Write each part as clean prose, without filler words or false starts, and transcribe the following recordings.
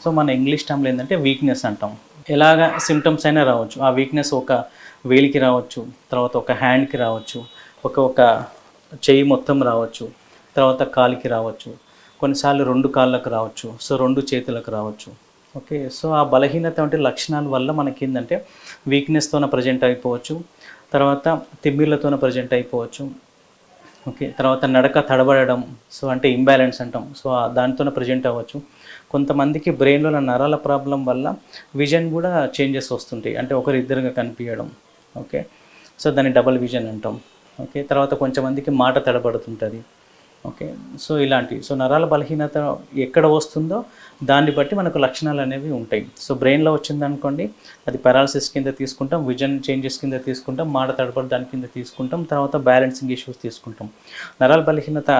So మన English టర్మ్‌లో ఏందంటే వీక్‌నెస్ అంటాం. ఎలాగా సింప్టమ్స్ అయినా రావచ్చు. ఆ వీక్‌నెస్ ఒక వేలికి రావచ్చు, తర్వాత ఒక హ్యాండ్‌కి రావచ్చు, ఒక చెయ్యి మొత్తం రావచ్చు, తర్వాత కాలికి రావచ్చు, కొన్నిసార్లు 2 కాళ్ళకు రావచ్చు, సో 2 చేతులకు రావచ్చు. ఓకే. సో ఆ బలహీనత వంటి లక్షణాల వల్ల మనకేందంటే వీక్‌నెస్‌తోన ప్రెజెంట్ అయిపోవచ్చు. తర్వాత తిమ్మిర్లతోన ప్రెజెంట్ అయిపోవచ్చు. ఓకే. తర్వాత నడక తడబడడం. సో, అంటే ఇంబాలెన్స్ అంటాం. సో, దానితోనే ప్రెజెంట్ అవ్వచ్చు. కొంతమందికి బ్రెయిన్‌లో నరాల ప్రాబ్లమ్ వల్ల విజన్ గూడా చేంజెస్ వస్తుంటాయి. అంటే ఒకరిద్దరుగా కనిపియడం. ఓకే. సో, దాన్ని డబుల్ విజన్ అంటాం. ఓకే. తర్వాత కొంచెం మందికి మాట తడబడుతుంటది. ఓకే. సో, ఇలాంటివి. సో, నరాల బలహీనత ఎక్కడ వస్తుందో దాన్ని బట్టి మనకు లక్షణాలనేవి ఉంటాయి. సో, బ్రెయిన్‌లో వచ్చిందనుకోండి అది పారాలిసిస్ కింద తీసుకుంటాం, విజన్ చేంజెస్ కింద తీసుకుంటాం, మాట తడబడి దాని కింద తీసుకుంటాం, తర్వాత బ్యాలెన్సింగ్ ఇష్యూస్ తీసుకుంటాం. నరాల బలహీనత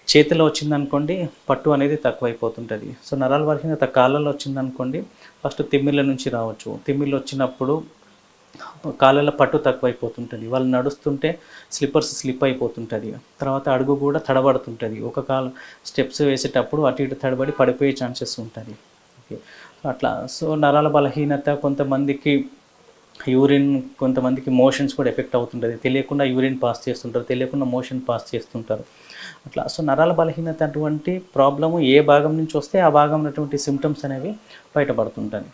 చేతిలో వచ్చిందనుకోండి పట్టు అనేది తక్కువైపోతుంటది. సో, నరాల బలహీనత కాళ్ళలో వచ్చిందనుకోండి ఫస్ట్ తిమ్మిర్ల నుంచి రావచ్చు. తిమ్మిర్లు వచ్చినప్పుడు కాళ్ళలో పట్టు తక్కువైపోతుంటుంది. వాళ్ళు నడుస్తుంటే స్లిప్పర్స్ స్లిప్ అయిపోతుంటుంది. తర్వాత అడుగు కూడా తడబడుతుంటుంది. ఒక కాలు స్టెప్స్ వేసేటప్పుడు అటు ఇటు తడబడి పడిపోయే ఛాన్సెస్ ఉంటుంది. ఓకే. అట్లా సో నరాల బలహీనత కొంతమందికి యూరిన్ కొంతమందికి మోషన్స్ కూడా ఎఫెక్ట్ అవుతుంటుంది. తెలియకుండా యూరిన్ పాస్ చేస్తుంటారు, తెలియకుండా మోషన్ పాస్ చేస్తుంటారు. అట్లా సో నరాల బలహీనత అటువంటి ప్రాబ్లము ఏ భాగం నుంచి వస్తే ఆ భాగం ఉన్నటువంటి సిమ్టమ్స్ అనేవి బయటపడుతుంటాయి.